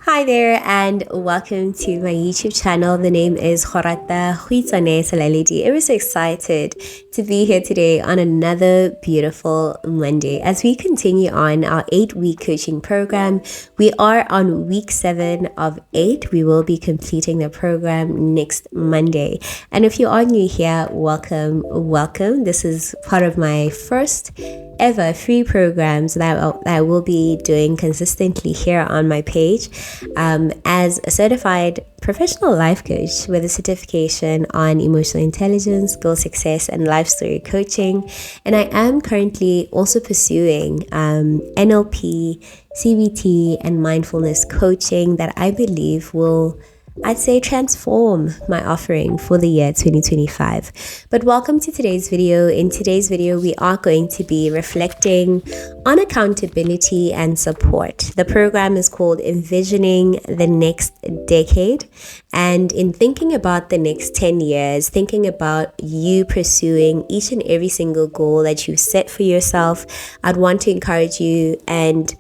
Hi there and welcome to my YouTube channel. The name is Gorata.Selaledi. I'm so excited to be here today on another beautiful Monday. As we continue on our 8-week coaching program, we are on week 7 of 8. We will be completing the program next Monday. And if you are new here, welcome. This is part of my first ever free programs that I will be doing consistently here on my page as a certified professional life coach with a certification on emotional intelligence, goal success, and life story coaching. And I am currently also pursuing NLP, CBT, and mindfulness coaching that I believe will, I'd say, transform my offering for the year 2025. But welcome to today's video. In today's video, we are going to be reflecting on accountability and support. The program is called Envisioning the Next Decade. And in thinking about the next 10 years, thinking about you pursuing each and every single goal that you set for yourself, I'd want to encourage you and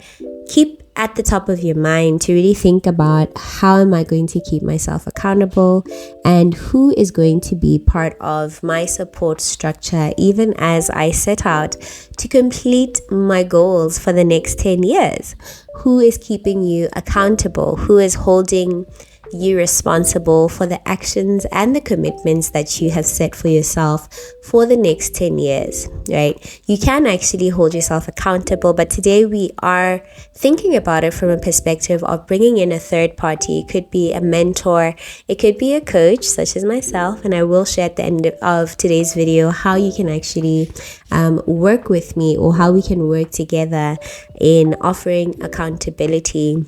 keep at the top of your mind to really think about how am I going to keep myself accountable and who is going to be part of my support structure even as I set out to complete my goals for the next 10 years. Who is keeping you accountable? Who is holding you responsible for the actions and the commitments that you have set for yourself for the next 10 years, right? You can actually hold yourself accountable, but today we are thinking about it from a perspective of bringing in a third party. It could be a mentor, it could be a coach such as myself, and I will share at the end of today's video how you can actually work with me or how we can work together in offering accountability,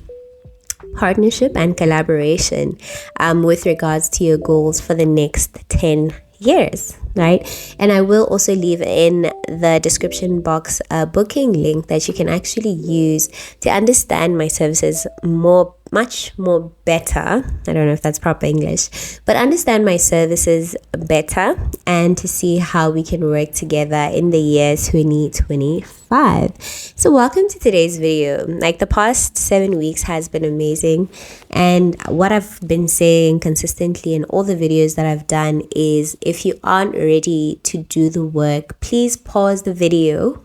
partnership, and collaboration with regards to your goals for the next 10 years, right? And I will also leave in the description box a booking link that you can actually use to understand my services much more better. I don't know if that's proper English, but understand my services better and to see how we can work together in the year 2025. So welcome to today's video. Like, the past 7 weeks has been amazing, and what I've been saying consistently in all the videos that I've done is if you aren't ready to do the work, please pause the video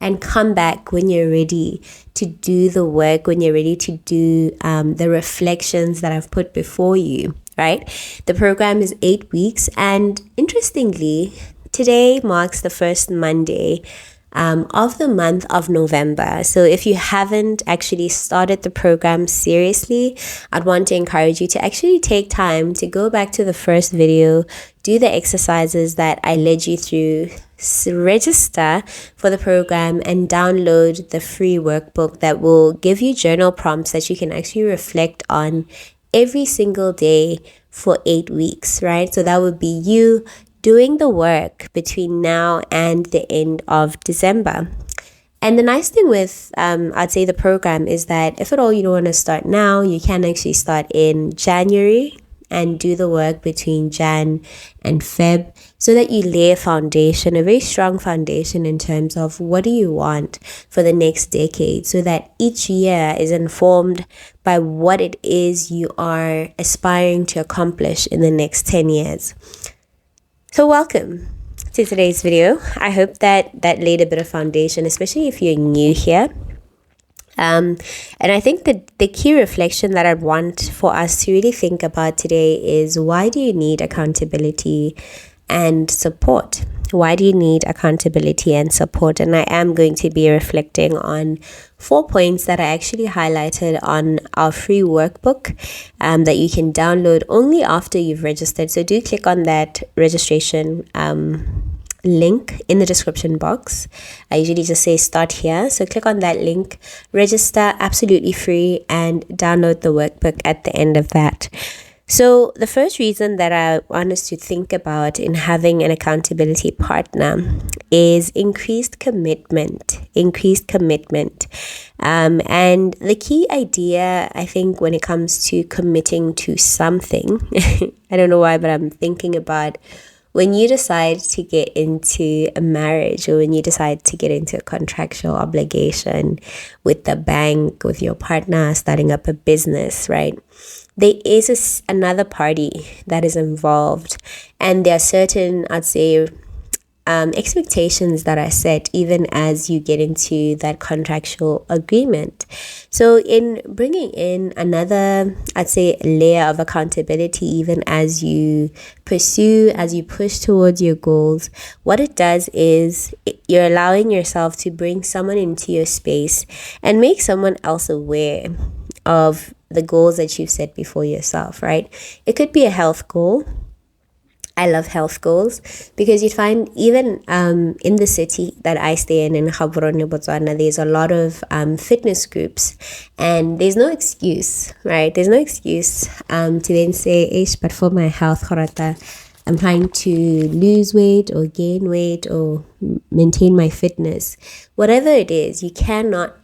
and come back when you're ready to do the work, when you're ready to do the reflections that I've put before you, right? The program is 8 weeks, and interestingly, today marks the first Monday of the month of November. So if you haven't actually started the program seriously, I'd want to encourage you to actually take time to go back to the first video, do the exercises that I led you through, register for the program, and download the free workbook that will give you journal prompts that you can actually reflect on every single day for 8 weeks, right? So that would be you doing the work between now and the end of December. And the nice thing with, I'd say, the program is that if at all you don't want to start now, you can actually start in January and do the work between Jan and Feb, so that you lay a foundation, a very strong foundation in terms of what do you want for the next decade, so that each year is informed by what it is you are aspiring to accomplish in the next 10 years. So welcome to today's video. I hope that laid a bit of foundation, especially if you're new here. And I think that the key reflection that I'd want for us to really think about today is, why do you need accountability and support? Why do you need accountability and support? And I am going to be reflecting on 4 points that I actually highlighted on our free workbook that you can download only after you've registered. So do click on that registration link in the description box. I usually just say start here. So click on that link, register absolutely free, and download the workbook at the end of that. So the first reason that I want us to think about in having an accountability partner is increased commitment. And the key idea, I think, when it comes to committing to something, I don't know why, but I'm thinking about when you decide to get into a marriage, or when you decide to get into a contractual obligation with the bank, with your partner, starting up a business, right? There is another party that is involved, and there are certain, I'd say, expectations that are set even as you get into that contractual agreement. So in bringing in another, I'd say, layer of accountability, even as you push towards your goals, what it does is you're allowing yourself to bring someone into your space and make someone else aware of the goals that you've set before yourself, right? It could be a health goal. I love health goals because you find even in the city that I stay in Gaborone, Botswana, there's a lot of fitness groups, and there's no excuse, right? There's no excuse to then say, Ish, but for my health, Gorata, I'm trying to lose weight or gain weight or maintain my fitness. Whatever it is, you cannot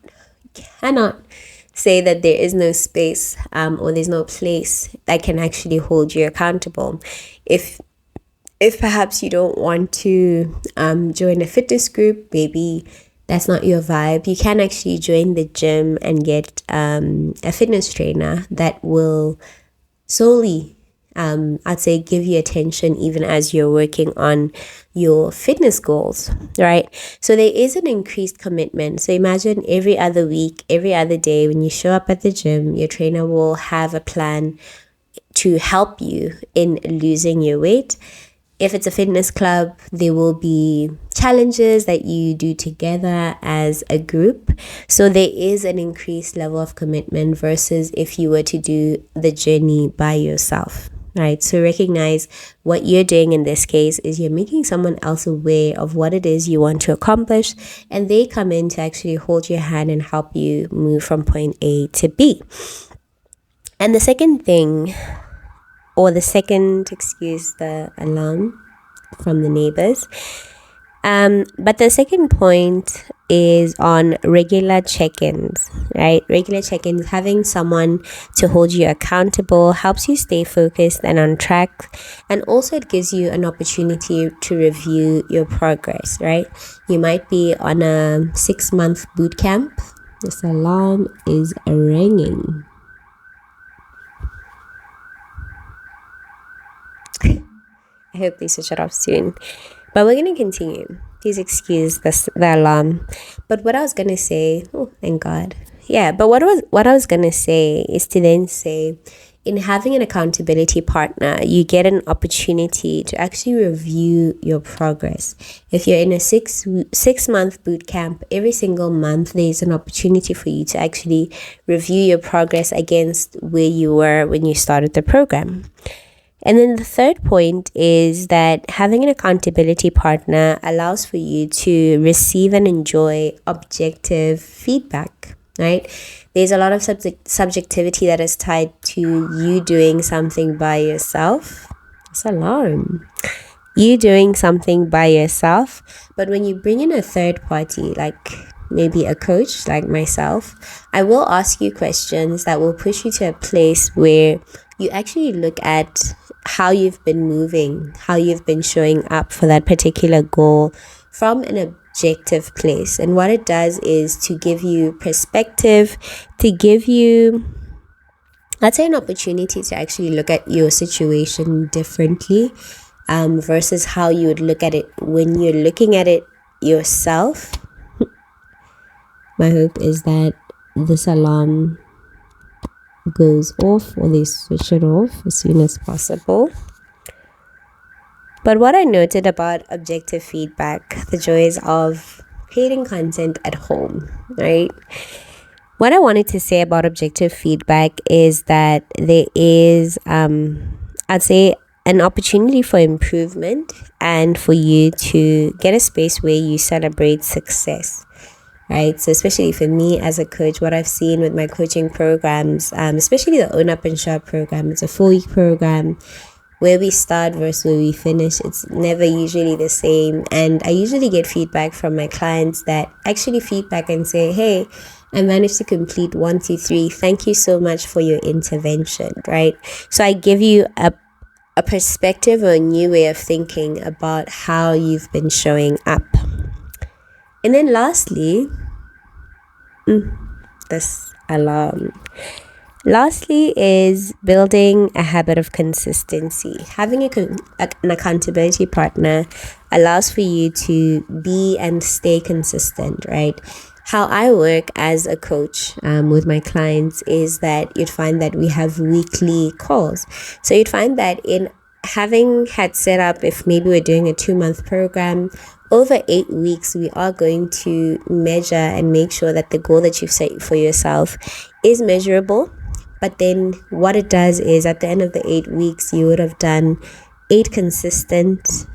say that there is no space or there's no place that can actually hold you accountable. If perhaps you don't want to join a fitness group, maybe that's not your vibe, you can actually join the gym and get a fitness trainer that will solely, I'd say, give you attention even as you're working on your fitness goals, right? So there is an increased commitment. So imagine every other week, every other day, when you show up at the gym, your trainer will have a plan to help you in losing your weight. If it's a fitness club, there will be challenges that you do together as a group. So there is an increased level of commitment versus if you were to do the journey by yourself, right? So recognize what you're doing in this case is you're making someone else aware of what it is you want to accomplish, and they come in to actually hold your hand and help you move from point A to B. And the second thing, excuse the alarm from the neighbors. But the second point is on regular check-ins, right? Regular check-ins, having someone to hold you accountable helps you stay focused and on track. And also it gives you an opportunity to review your progress, right? You might be on a 6-month boot camp. This alarm is ringing. I hope they switch it off soon. But we're going to continue. Please excuse the alarm. But what I was going to say, oh, thank God. Yeah, but what I was going to say is to then say, in having an accountability partner, you get an opportunity to actually review your progress. If you're in a 6-month boot camp, every single month there's an opportunity for you to actually review your progress against where you were when you started the program. And then the third point is that having an accountability partner allows for you to receive and enjoy objective feedback, right? There's a lot of subjectivity that is tied to you doing something by yourself. It's alarm. You doing something by yourself. But when you bring in a third party, like maybe a coach like myself, I will ask you questions that will push you to a place where you actually look at how you've been moving, how you've been showing up for that particular goal from an objective place. And what it does is to give you perspective, to give you, let's say, an opportunity to actually look at your situation differently versus how you would look at it when you're looking at it yourself. My hope is that this alarm goes off, or they switch it off as soon as possible. But what I noted about objective feedback, the joys of creating content at home, right? What I wanted to say about objective feedback is that there is, I'd say, an opportunity for improvement and for you to get a space where you celebrate success. Right, so especially for me as a coach, what I've seen with my coaching programs, especially the Own Up and Show Up program, it's a 4-week program. Where we start versus where we finish, it's never usually the same. And I usually get feedback from my clients that actually feedback and say, hey, I managed to complete 1, 2, 3. Thank you so much for your intervention, right? So I give you a a perspective or a new way of thinking about how you've been showing up. And then lastly, this alarm. Lastly is building a habit of consistency. Having an accountability partner allows for you to be and stay consistent, right? How I work as a coach with my clients is that you'd find that we have weekly calls. So you'd find that in having had set up, if maybe we're doing a 2-month program, over 8 weeks, we are going to measure and make sure that the goal that you've set for yourself is measurable. But then what it does is at the end of the 8 weeks, you would have done 8 consistent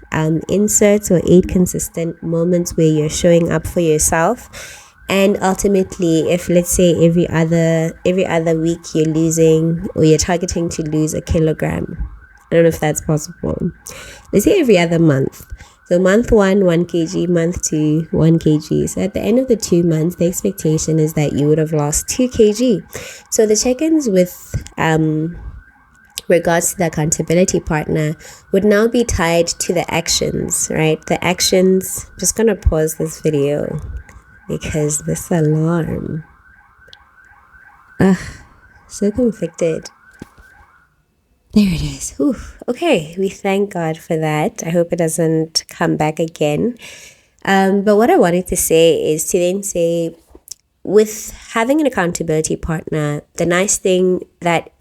inserts or 8 consistent moments where you're showing up for yourself. And ultimately, if let's say every other week you're losing or you're targeting to lose a kilogram, I don't know if that's possible. Let's say every other month. So month 1, 1 kg, month 2, 1 kg. So at the end of the 2 months, the expectation is that you would have lost 2 kg. So the check-ins with regards to the accountability partner would now be tied to the actions, right? The actions, I'm just going to pause this video because this alarm. So conflicted. There it is. Whew. Okay, we thank God for that. I hope it doesn't come back again. But what I wanted to say is to then say, with having an accountability partner, the nice thing that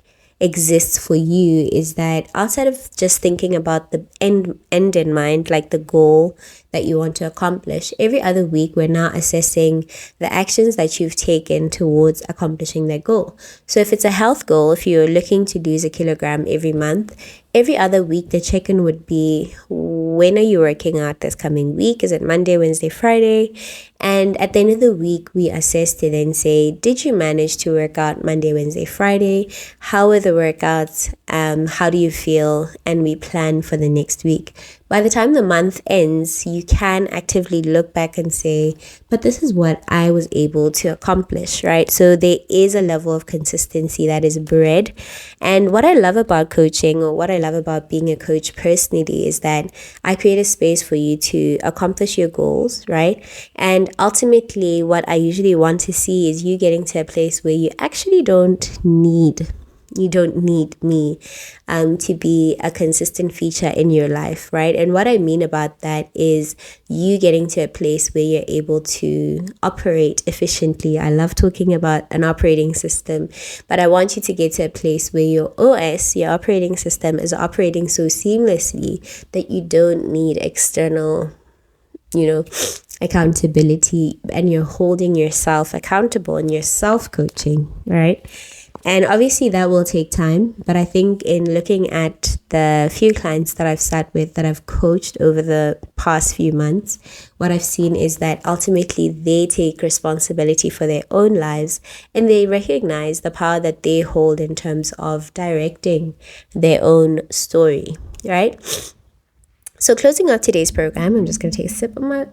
exists for you is that outside of just thinking about the end in mind, like the goal that you want to accomplish, every other week we're now assessing the actions that you've taken towards accomplishing that goal. So if it's a health goal, if you're looking to lose a kilogram every month, every other week the check-in would be, when are you working out this coming week? Is it Monday, Wednesday, Friday? And at the end of the week, we assess to then say, did you manage to work out Monday, Wednesday, Friday? How were the workouts? How do you feel? And we plan for the next week. By the time the month ends, you can actively look back and say, but this is what I was able to accomplish, right? So there is a level of consistency that is bred. And what I love about coaching, or what I love about being a coach personally, is that I create a space for you to accomplish your goals, right? And ultimately, what I usually want to see is you getting to a place where you actually don't need me to be a consistent feature in your life, right? And what I mean about that is you getting to a place where you're able to operate efficiently. I love talking about an operating system, but I want you to get to a place where your OS, your operating system, is operating so seamlessly that you don't need external, accountability, and you're holding yourself accountable and you're self-coaching, right? And obviously that will take time, but I think in looking at the few clients that I've sat with, that I've coached over the past few months, what I've seen is that ultimately they take responsibility for their own lives and they recognize the power that they hold in terms of directing their own story, right? So closing out today's program, I'm just going to take a sip of my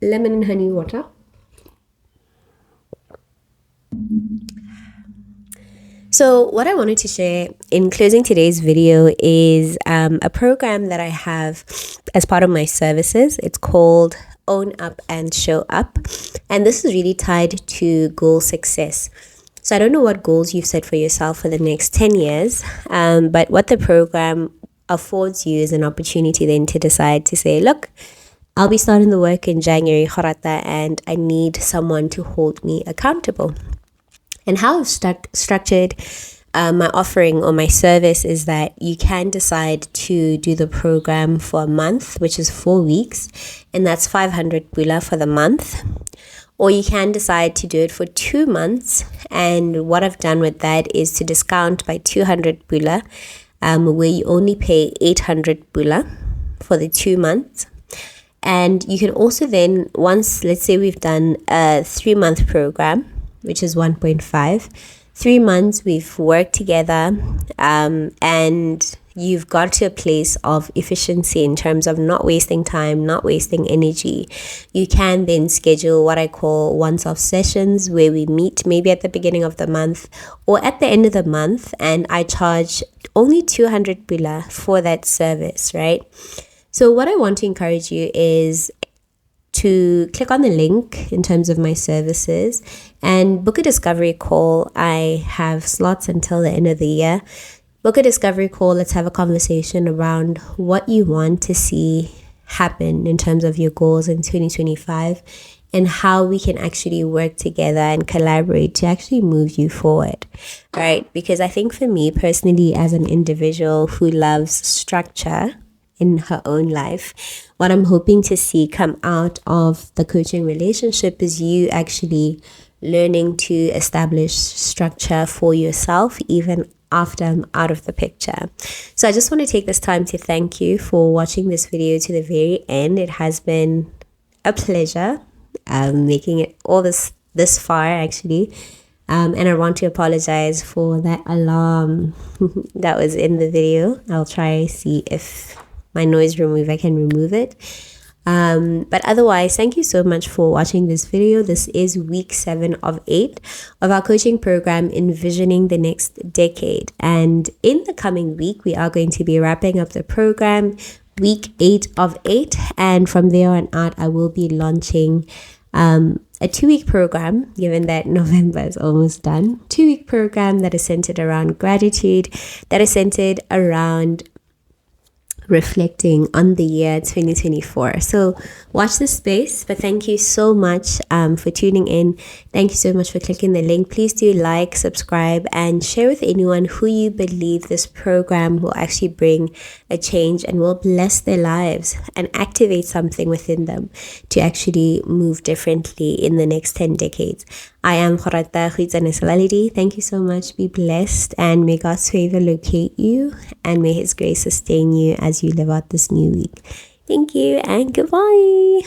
lemon and honey water. So what I wanted to share in closing today's video is a program that I have as part of my services. It's called Own Up and Show Up. And this is really tied to goal success. So I don't know what goals you've set for yourself for the next 10 years, but what the program affords you is an opportunity then to decide to say, look, I'll be starting the work in January, Gorata, and I need someone to hold me accountable. And how I've structured my offering or my service is that you can decide to do the program for a month, which is 4 weeks, and that's 500 bula for the month. Or you can decide to do it for 2 months, and what I've done with that is to discount by 200 bula, where you only pay 800 bula for the 2 months. And you can also then, once, let's say we've done a 3-month program, which is 1.5. 3 months we've worked together, and you've got to a place of efficiency in terms of not wasting time, not wasting energy, you can then schedule what I call once-off sessions where we meet maybe at the beginning of the month or at the end of the month, and I charge only 200 bila for that service, right? So what I want to encourage you is to click on the link in terms of my services and book a discovery call. I have slots until the end of the year. Book a discovery call. Let's have a conversation around what you want to see happen in terms of your goals in 2025 and how we can actually work together and collaborate to actually move you forward, right? Because I think for me personally, as an individual who loves structure in her own life, what I'm hoping to see come out of the coaching relationship is you actually learning to establish structure for yourself even after I'm out of the picture. So I just want to take this time to thank you for watching this video to the very end. It has been a pleasure making it all this far actually. And I want to apologize for that alarm that was in the video. I'll try see if my noise remover can remove it. But otherwise, thank you so much for watching this video. This is week 7 of 8 of our coaching program, Envisioning the Next Decade. And in the coming week, we are going to be wrapping up the program, week 8 of 8. And from there on out, I will be launching a 2-week program, given that November is almost done. 2-week program that is centered around gratitude, that is centered around reflecting on the year 2024. So watch this space, but thank you so much for tuning in. Thank you so much for clicking the link. Please do like, subscribe, and share with anyone who you believe this program will actually bring a change and will bless their lives and activate something within them to actually move differently in the next 10 decades. I am Gorata.Selaledi. Thank you so much. Be blessed, and may God's favor locate you, and may His grace sustain you as you live out this new week. Thank you, and goodbye.